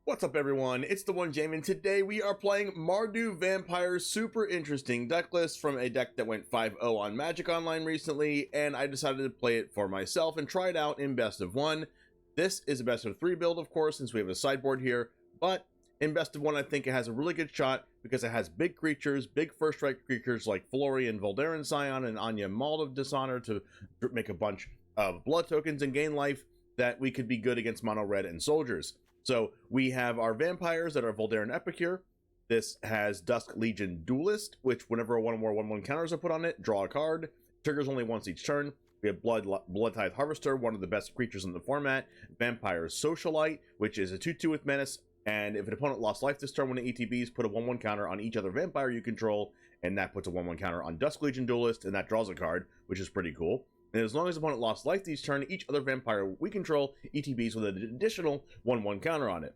What's up everyone, it's the one Jam, and today we are playing Mardu Vampires. Super interesting deck list from a deck that went 5-0 on Magic Online recently, and I decided to play it for myself and try it out in best of one. This is a best of 3 build, of course, since we have a sideboard here, but in best of 1 I think it has a really good shot because it has big creatures, big first strike creatures like Florian, Voldaren Scion, and Anje, Maid of Dishonor to make a bunch of blood tokens and gain life that we could be good against mono red and soldiers. So we have our vampires that are Voldaren Epicure. This has Dusk Legion Duelist, which whenever one or more 1/1 counters are put on it, draw a card. Triggers only once each turn. We have Bloodtithe Harvester, one of the best creatures in the format. Vampire Socialite, which is a 2/2 with Menace. And if an opponent lost life this turn when it ETBs, put a 1/1 counter on each other vampire you control, and that puts a 1/1 counter on Dusk Legion Duelist, and that draws a card, which is pretty cool. And as long as the opponent lost life each turn, each other vampire we control ETBs with an additional 1/1 counter on it.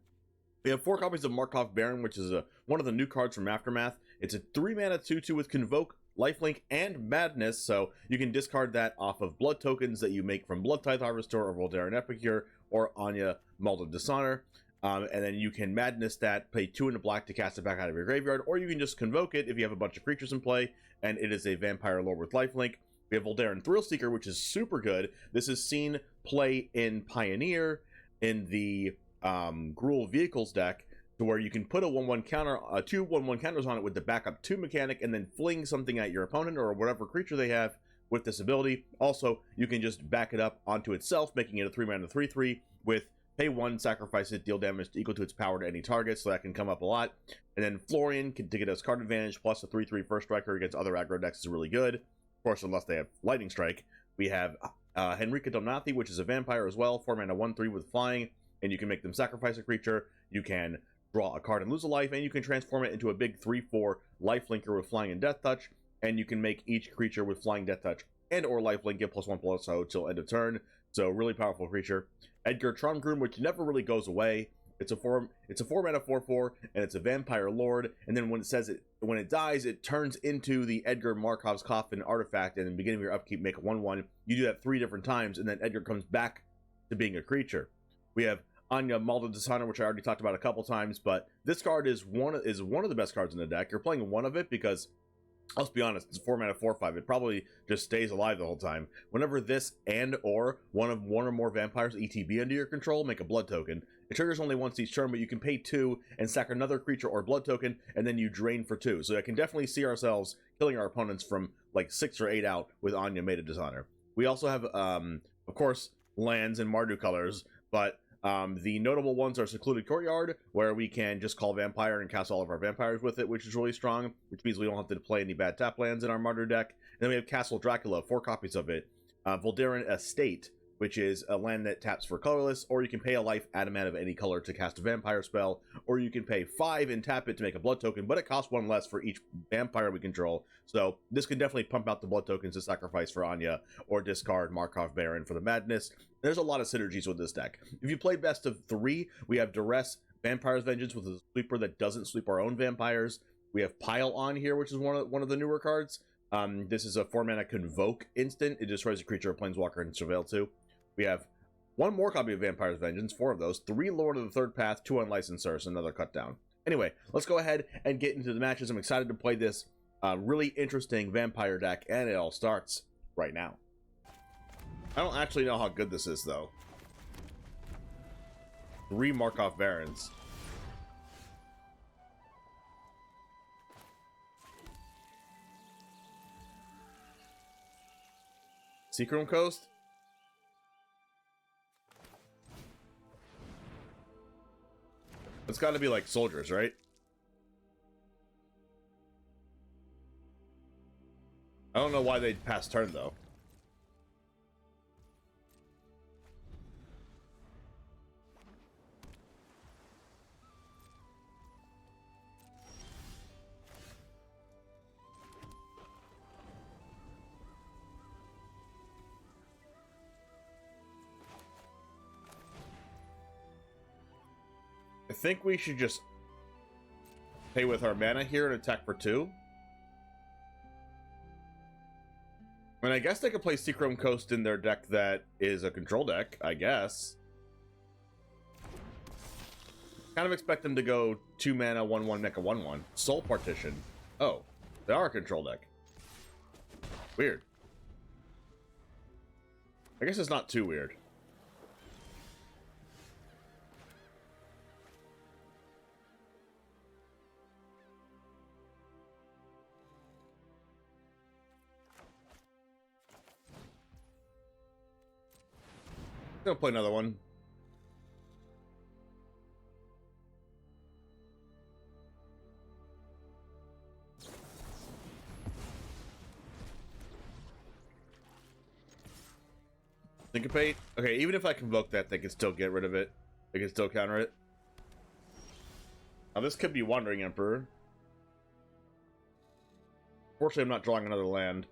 We have 4 copies of Markov Baron, which is one of the new cards from Aftermath. It's a 3-mana 2/2 with Convoke, Lifelink, and Madness, so you can discard that off of blood tokens that you make from Bloodtithe Harvester or Voldaren Epicure or Anje, Maid of Dishonor. And then you can Madness that, pay 2 in the black to cast it back out of your graveyard, or you can just Convoke it if you have a bunch of creatures in play, and it is a Vampire Lord with Lifelink. We have Voldaren Thrillseeker, which is super good. This is seen play in Pioneer in the Gruul Vehicles deck, to where you can put a 1/1 counter, 2 1/1 counters on it with the backup 2 mechanic, and then fling something at your opponent or whatever creature they have with this ability. Also, you can just back it up onto itself, making it a 3-mana 3/3 with pay 1, sacrifice it, deal damage equal to its power to any target, so that can come up a lot. And then Florian, to get us card advantage, plus a 3/3 first striker against other aggro decks is really good. Of course, unless they have Lightning Strike. We have Henrika Domnathi, which is a vampire as well, 4-mana 1/3 with flying, and you can make them sacrifice a creature, you can draw a card and lose a life, and you can transform it into a big 3/4 lifelinker with flying and death touch, and you can make each creature with flying, death touch, and or lifelink get +1/+0 till end of turn. So really powerful creature. Edgar Groom, which never really goes away. It's a 4-mana 4/4, and it's a vampire lord. And then when it dies, it turns into the Edgar Markov's Coffin artifact. And in the beginning of your upkeep, make a 1/1. You do that 3 different times, and then Edgar comes back to being a creature. We have Anje, Maid of Dishonor, which I already talked about a couple times, but this card is one of the best cards in the deck. You're playing one of it because, let's be honest, it's 4-mana 4/5. It probably just stays alive the whole time. Whenever this and or one or more vampires ETB under your control, make a blood token. It triggers only once each turn, but you can pay 2 and sack another creature or blood token, and then you drain for 2. So I can definitely see ourselves killing our opponents from like 6 or 8 out with Anje, Maid of Dishonor. We also have, of course, lands in Mardu colors, but the notable ones are Secluded Courtyard, where we can just call Vampire and cast all of our vampires with it, which is really strong, which means we don't have to play any bad tap lands in our Mardu deck. And then we have Castle Dracula, 4 copies of it. Voldaren Estate, which is a land that taps for colorless, or you can pay a life, add a mana of any color to cast a vampire spell, or you can pay 5 and tap it to make a blood token, but it costs 1 less for each vampire we control. So this can definitely pump out the blood tokens to sacrifice for Anje, or discard Markov Baron for the madness. There's a lot of synergies with this deck. If you play best of 3, we have Duress, Vampire's Vengeance with a sweeper that doesn't sweep our own vampires. We have Pile On here, which is one of the newer cards. This is a 4-mana Convoke instant. It destroys a creature, a planeswalker, and Surveil 2. We have 1 more copy of Vampire's Vengeance, 4 of those, 3 Lord of the Third Path, 2 Unlicensed Source, another cut down. Anyway, let's go ahead and get into the matches. I'm excited to play this really interesting vampire deck, and it all starts right now. I don't actually know how good this is, though. 3 Markov Barons. Secret Coast? It's got to be like soldiers, right? I don't know why they passed turn, though. I think we should just pay with our mana here and attack for 2. I mean, I guess they could play Secret Coast in their deck that is a control deck, I guess. Kind of expect them to go 2 mana, 1/1, make a 1/1. Soul Partition. Oh, they are a control deck. Weird. I guess it's not too weird. I'm gonna play another one. Syncopate? Okay, even if I convoke that, they can still get rid of it. They can still counter it. Now this could be Wandering Emperor. Fortunately, I'm not drawing another land.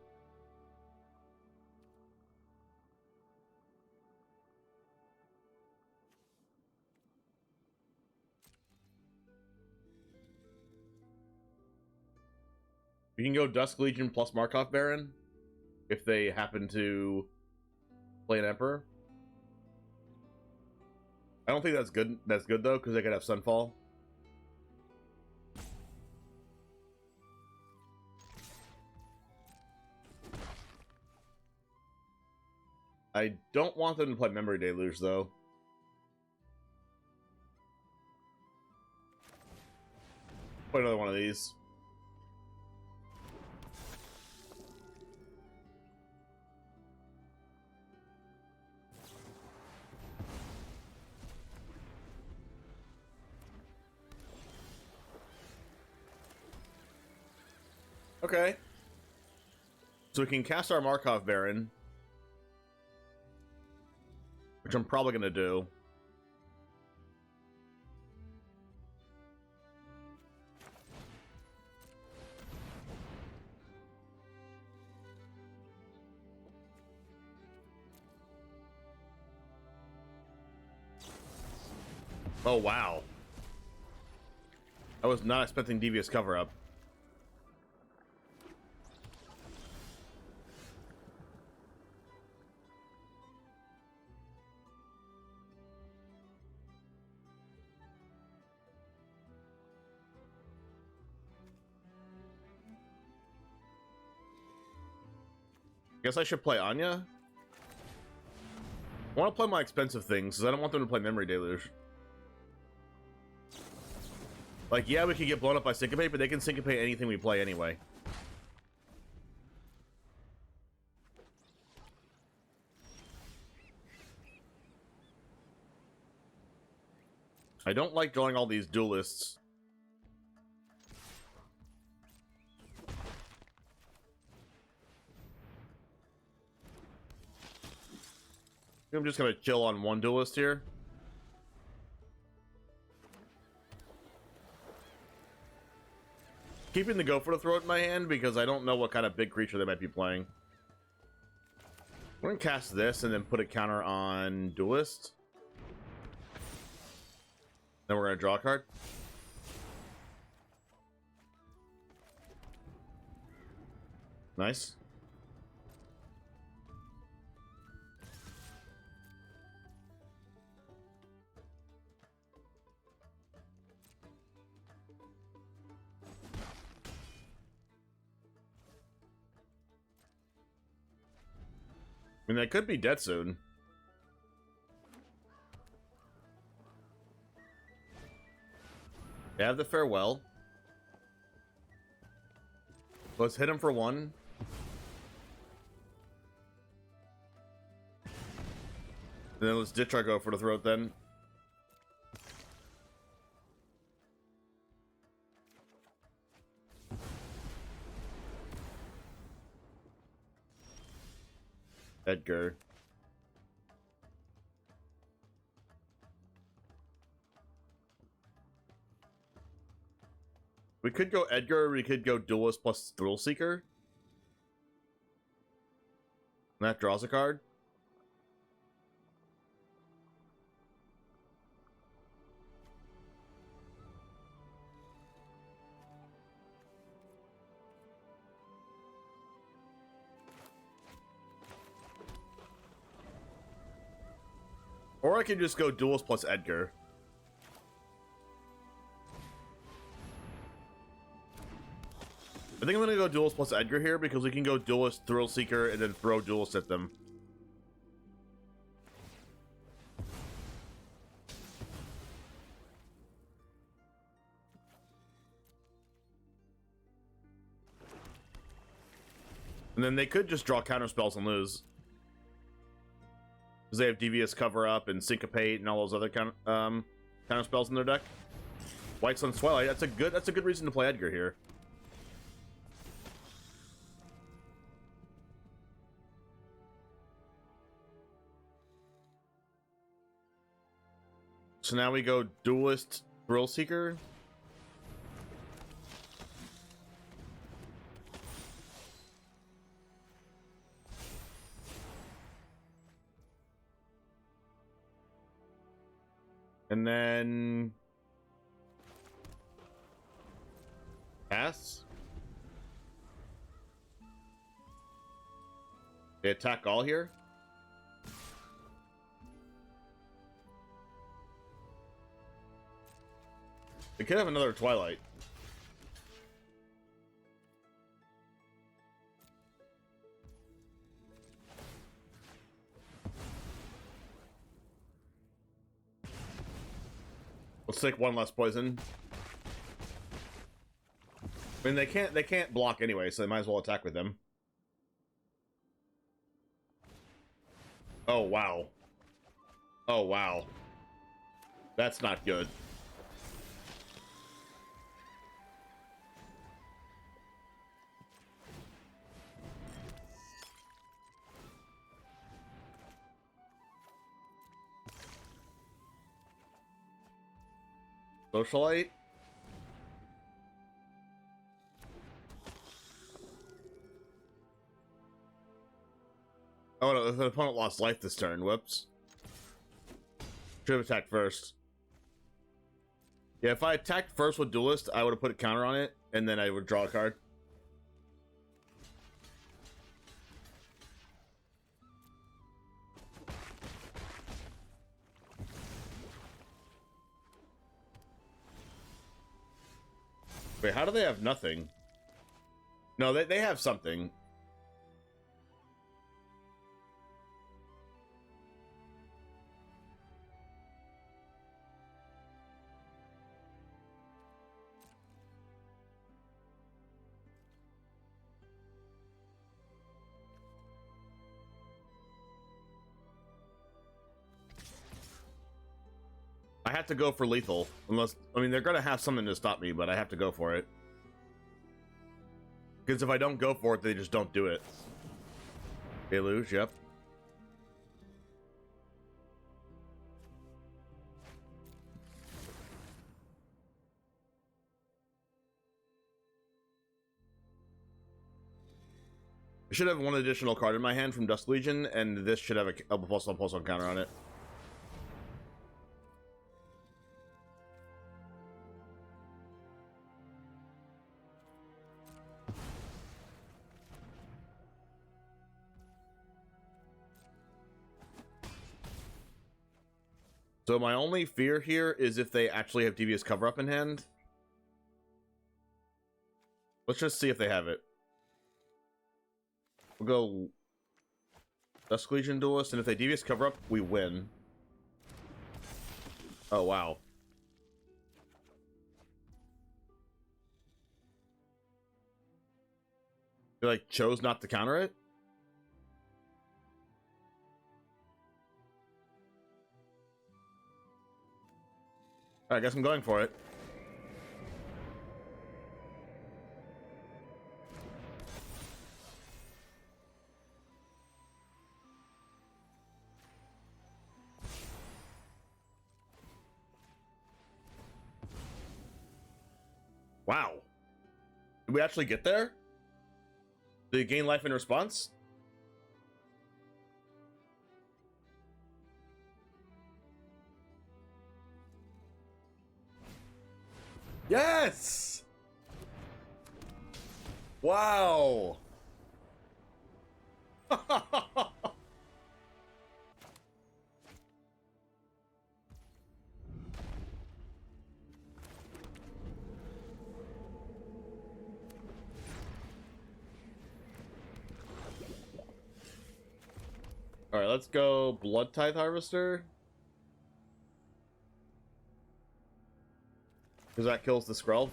We can go Dusk Legion plus Markov Baron if they happen to play an Emperor. I don't think that's good. That's good though, because they could have Sunfall. I don't want them to play Memory Deluge though. Play another one of these. Okay. So we can cast our Markov Baron, which I'm probably going to do. Oh, wow. I was not expecting Devious Cover-Up. Guess I should play Anje. I want to play my expensive things, because I don't want them to play Memory Deluge. Like, yeah, we could get blown up by Syncopate, but they can Syncopate anything we play anyway. I don't like drawing all these duelists. I'm just gonna chill on one duelist here. Keeping the Go for the Throat in my hand because I don't know what kind of big creature they might be playing. We're gonna cast this and then put a counter on duelist. Then we're gonna draw a card. Nice. I mean, they could be dead soon. They have the Farewell. Let's hit him for one. And then let's ditch our Go for the Throat then. Edgar. We could go Edgar, or we could go Duelist plus Thrillseeker. And that draws a card. Or I could just go Duelist plus Edgar. think I'm gonna go Duelist plus Edgar here because we can go Duelist, Thrillseeker, and then throw Duelist at them. And then they could just draw counter spells and lose. Because they have Devious Cover Up and Syncopate and all those other counter spells in their deck. White Sun's Twilight, that's a good reason to play Edgar here. So now we go Duelist, Thrillseeker. And then pass. They attack all here. They could have another Twilight. Let's take one less poison. I mean, they can't block anyway, so they might as well attack with them. Oh wow. Oh wow. That's not good. Socialite. Oh no, the opponent lost life this turn. Whoops. Should have attacked first. Yeah, if I attacked first with Duelist, I would have put a counter on it, and then I would draw a card. Wait, how do they have nothing? No, they have something. I have to go for lethal, unless, I mean, they're gonna have something to stop me, but I have to go for it. Because if I don't go for it, they just don't do it. They lose, yep. I should have one additional card in my hand from Dusk Legion, and this should have a pulse on counter on it. So my only fear here is if they actually have Devious Cover Up in hand. Let's just see if they have it. We'll go Dusk Legion Duelist, and if they Devious Cover Up, we win. Oh, wow. They, like, chose not to counter it? I guess I'm going for it. Wow. Did we actually get there? Did you gain life in response? Yes! Wow! Alright, let's go Bloodtithe Harvester. Because that kills the Skrull.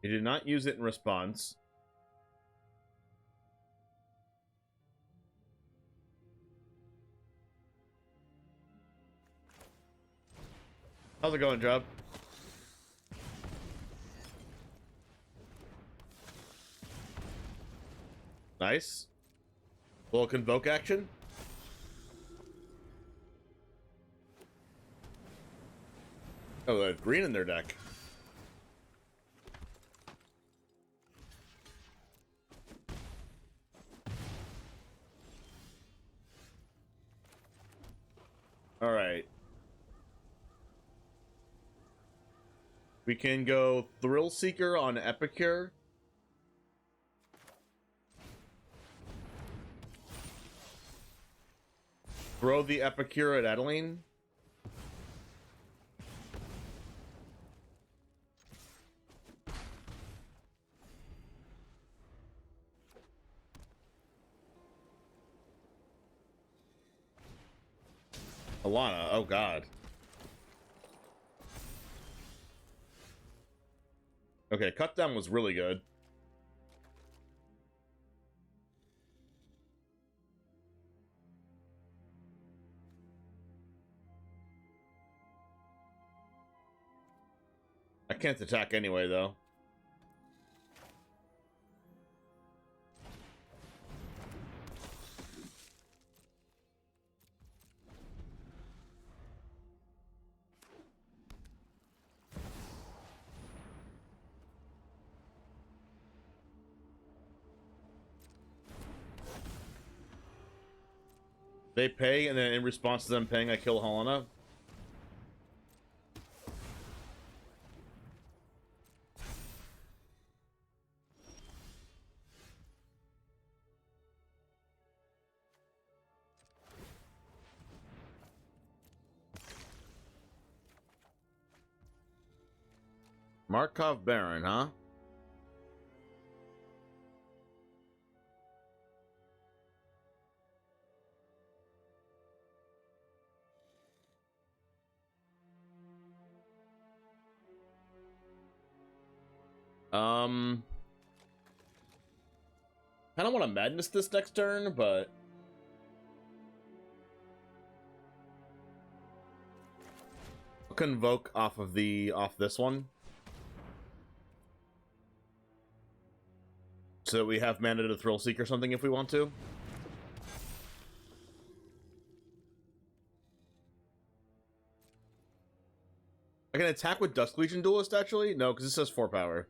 He did not use it in response. How's it going, Job? Nice. Little convoke action. Oh, they have green in their deck. All right. We can go Thrillseeker on Epicure. Throw the Epicure at Adeline. Alana, oh god. Okay, cut down was really good. I can't attack anyway, though. They pay, and then in response to them paying, I kill Helena. Markov Baron, huh? I don't want to madness this next turn, but I'll convoke off this one, so we have mana to Thrillseeker or something if we want to. I can attack with Dusk Legion Duelist, actually? No, because it says 4 power.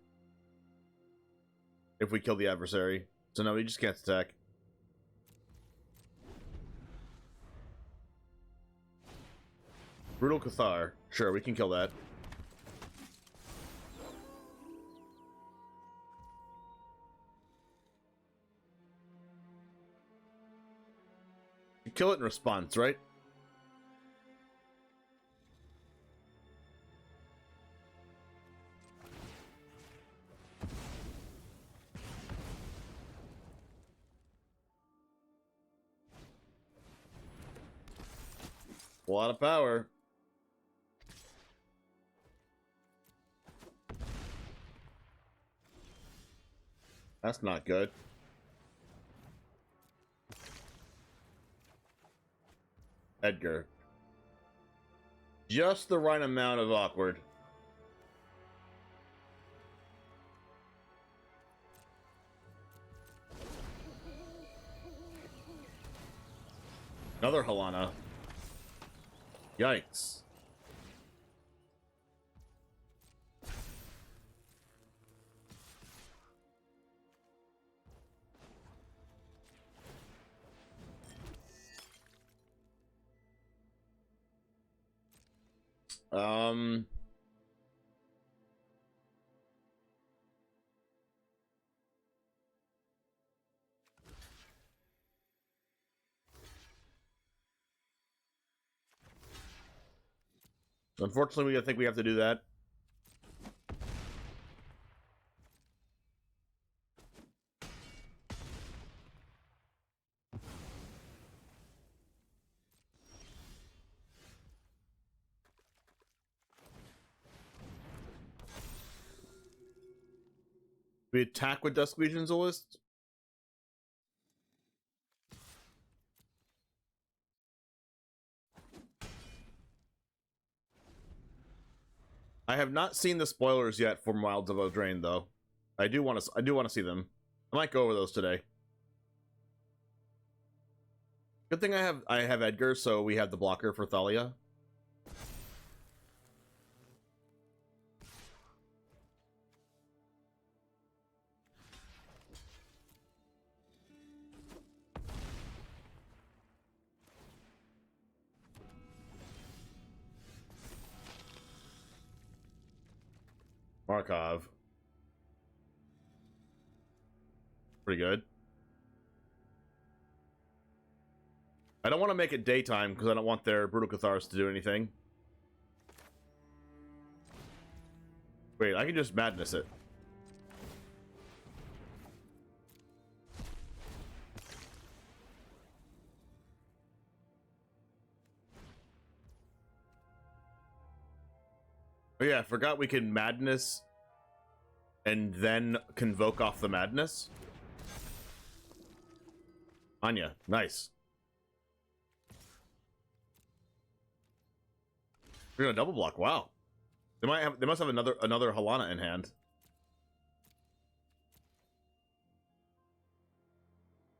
If we kill the adversary. So no, we just can't attack. Brutal Cathar. Sure, we can kill that. You kill it in response, right? A lot of power. That's not good. Edgar. Just the right amount of awkward. Another Helena. Yikes. Um, unfortunately, I think we have to do that. We attack with Dusk Legion Duelist. I have not seen the spoilers yet for Wilds of Eldraine, though. I do want to see them. I might go over those today. Good thing I have Edgar, so we have the blocker for Thalia. Markov. Pretty good. I don't want to make it daytime because I don't want their Brutal Catharsis to do anything. Wait, I can just madness it. Oh yeah, I forgot we can madness and then convoke off the madness. Anje, nice. We're gonna double block. Wow. They must have another Halana in hand.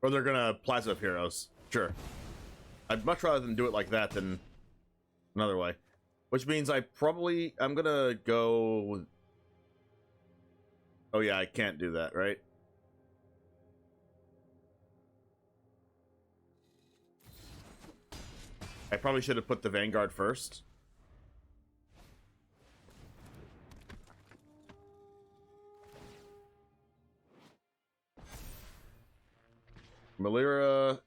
Or they're gonna Plasma of Heroes. Sure. I'd much rather than do it like that than another way. Which means I'm gonna go with... Oh yeah, I can't do that, right? I probably should have put the Vanguard first. Malira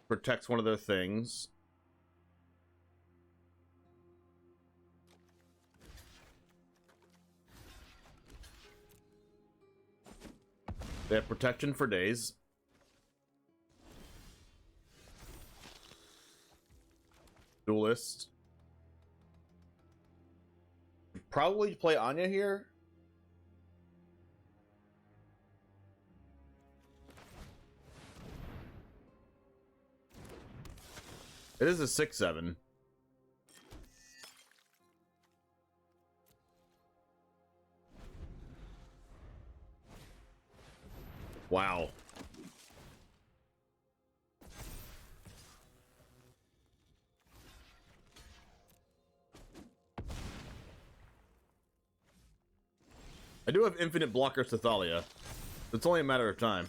protects one of their things. They have protection for days. Duelist. Probably play Anje here. It is a 6/7. Wow. I do have infinite blockers to Thalia. It's only a matter of time.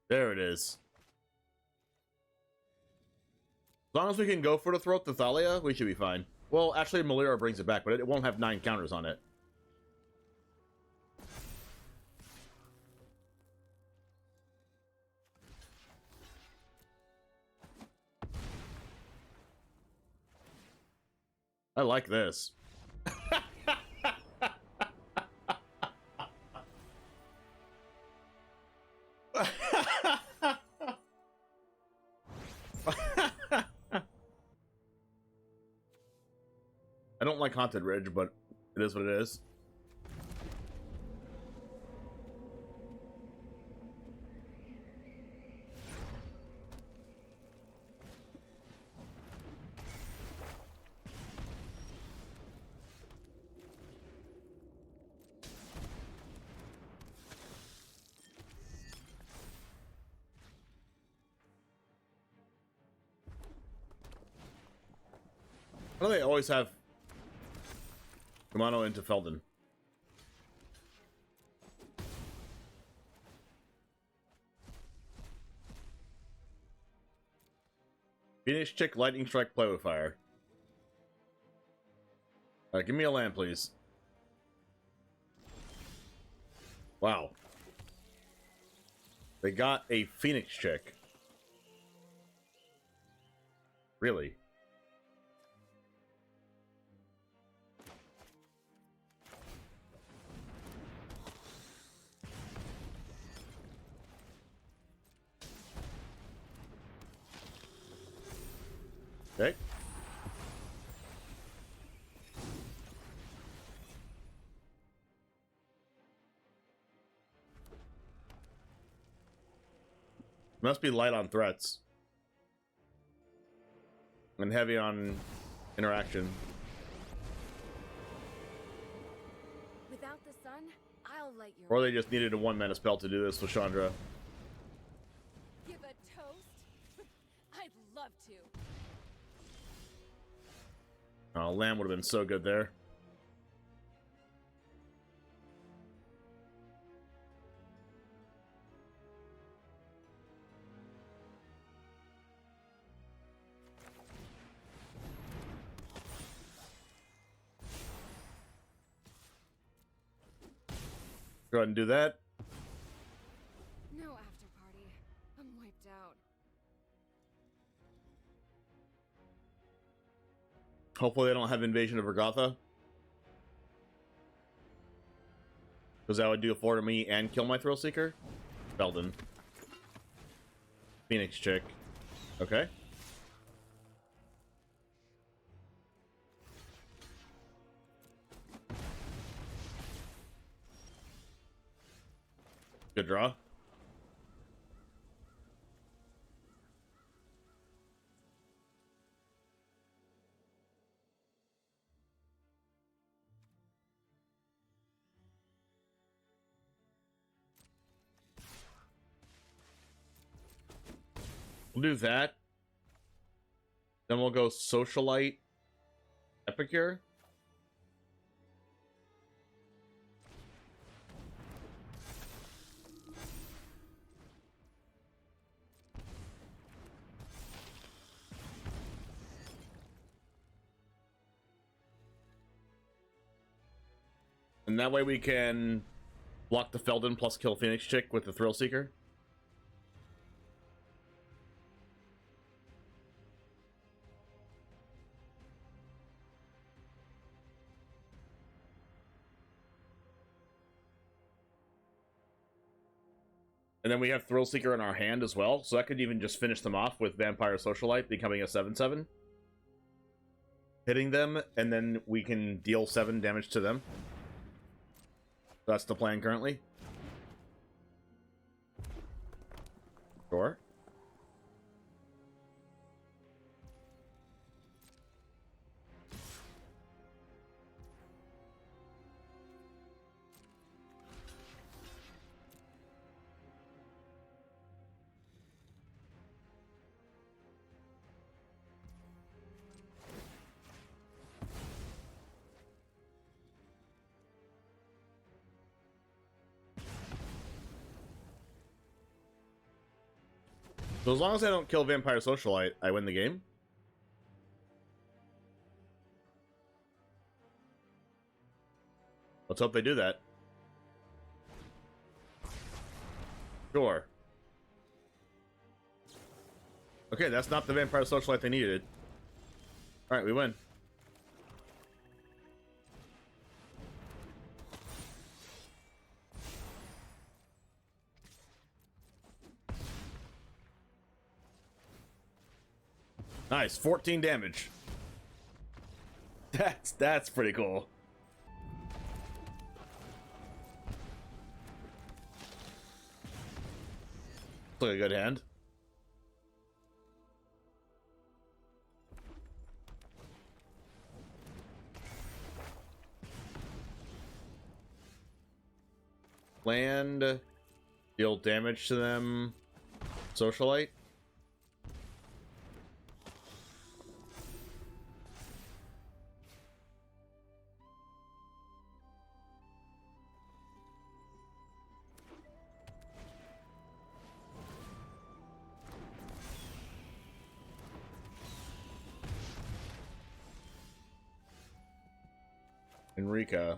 There it is. As long as we can go for the throat to Thalia, we should be fine. Well, actually, Malira brings it back, but it won't have 9 counters on it. I like this. I don't like Haunted Ridge, but it is what it is. Why do they always have Kumano into Felden? Phoenix Chick, Lightning Strike, play with fire. Alright, give me a land, please. Wow. They got a Phoenix Chick. Really? Okay. Must be light on threats. And heavy on interaction. Without the sun, I'll light your Or they just needed a 1-mana spell to do this with Chandra. Give a toast? I'd love to. Oh, land would have been so good there. Go ahead and do that. No after party. I'm wiped out. Hopefully they don't have Invasion of Regatha. Because that would do 4 to me and kill my Thrillseeker. Felden. Phoenix Chick. Okay. Good draw. We'll do that. Then we'll go Socialite Epicure. And that way we can block the Felden plus kill Phoenix Chick with the Thrillseeker. And then we have Thrillseeker in our hand as well, so that could even just finish them off with Vampire Socialite becoming a 7/7. Hitting them, and then we can deal 7 damage to them. That's the plan currently. Sure. So as long as I don't kill Vampire Socialite, I win the game. Let's hope they do that. Sure. Okay, that's not the Vampire Socialite they needed. Alright, we win. Nice, 14 damage. That's pretty cool. Looks like a good hand. Land, deal damage to them. Socialite. Henrika.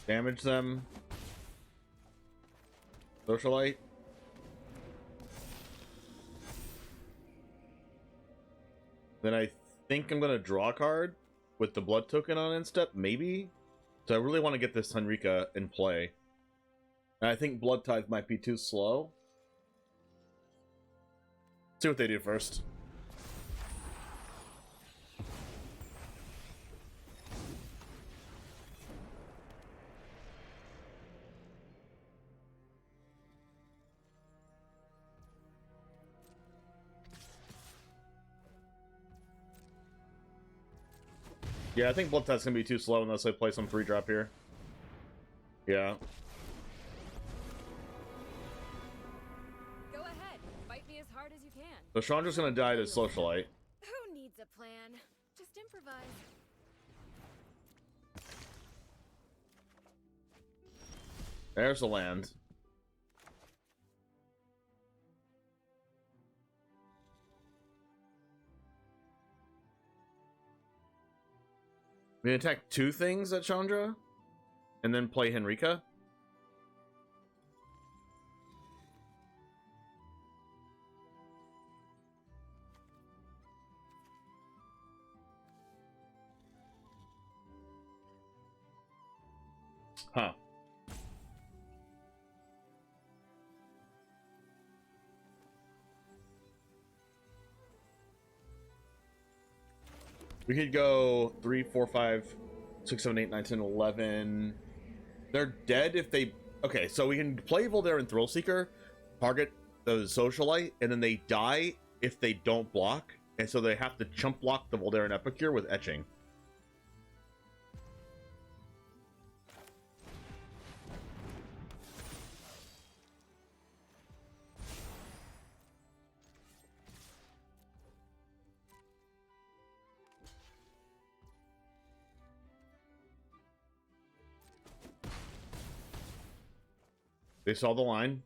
Damage them. Socialite. Then I think I'm gonna draw a card with the blood token on end step, maybe. So I really want to get this Henrika in play. And I think Bloodtithe might be too slow. See what they do first. Yeah, I think Bloodtithe's gonna be too slow unless I play some 3-drop here. Yeah. Go ahead, fight me as hard as you can. So Chandra's gonna die to Socialite. Who needs a plan? Just improvise. There's the land. We attack 2 things at Chandra, and then play Henrika. Huh. We could go 3, 4, 5, 6, 7, 8, 9, 10, 11. They're dead if they... Okay, so we can play Voldaren Thrillseeker, target the Socialite, and then they die if they don't block. And so they have to chump block the Voldaren Epicure with Etching. They saw the line.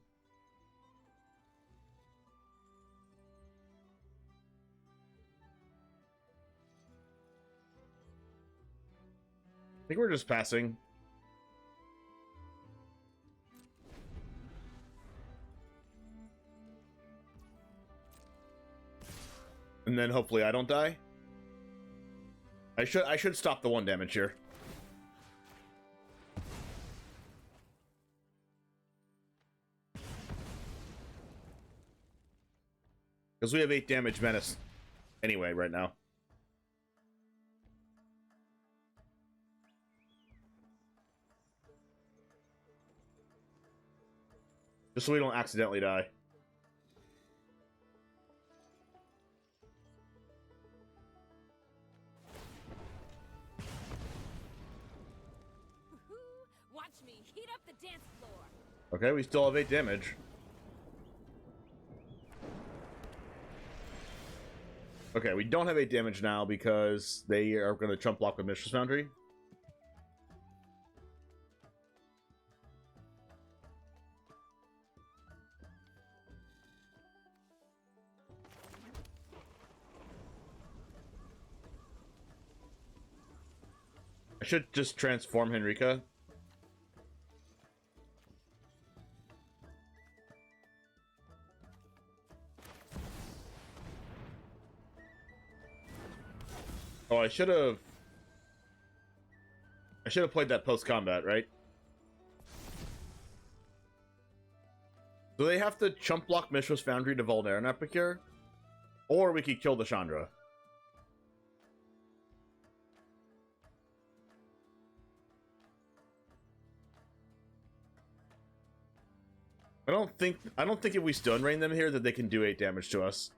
I think we're just passing. And then hopefully I don't die. I should stop the 1 damage here. Because we have 8 damage menace anyway right now. Just so we don't accidentally die. Watch me heat up the dance floor. Okay, we still have 8 damage. Okay, we don't have 8 damage now because they are going to chump block with Mistress Foundry. I should just transform Henrika. Oh, I should have played that post-combat, right? Do they have to chump block Mistress Foundry to Voldaren Epicure? Or we could kill the Chandra. I don't think if we stun rain them here that they can do 8 damage to us.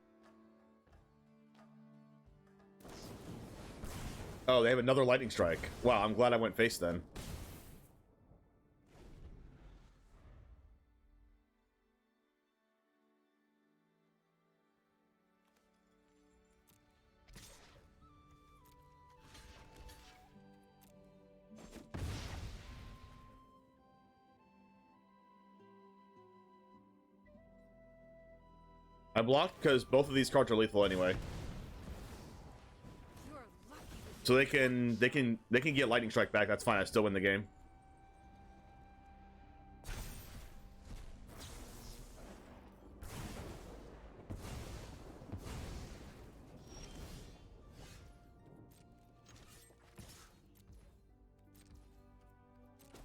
Oh, they have another lightning strike. Wow, I'm glad I went face then. I blocked because both of these cards are lethal anyway. You're lucky. So they can get lightning strike back. That's fine. I still win the game.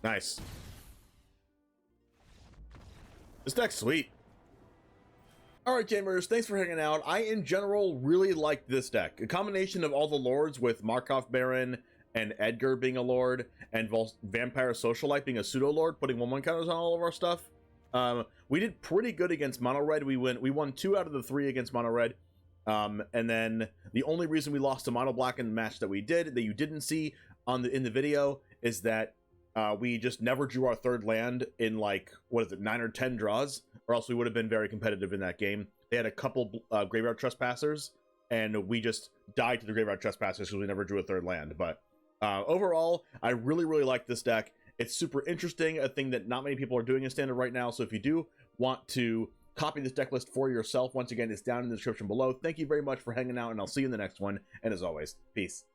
Nice. This deck's sweet. Alright gamers, thanks for hanging out. I in general really like this deck. A combination of all the lords with Markov Baron and Edgar being a lord and Vampire Socialite being a pseudo lord, putting 1/1 counters on all of our stuff. We did pretty good against mono red. We won 2 out of the 3 against mono red. And then the only reason we lost to mono black in the match that we did that you didn't see in the video is that we just never drew our 3rd land in like, what is it, 9 or 10 draws, or else we would have been very competitive in that game. They had a couple Graveyard Trespassers, and we just died to the Graveyard Trespassers because we never drew a 3rd land. But overall, I really, really like this deck. It's super interesting, a thing that not many people are doing in Standard right now, so if you do want to copy this deck list for yourself, once again, it's down in the description below. Thank you very much for hanging out, and I'll see you in the next one, and as always, peace.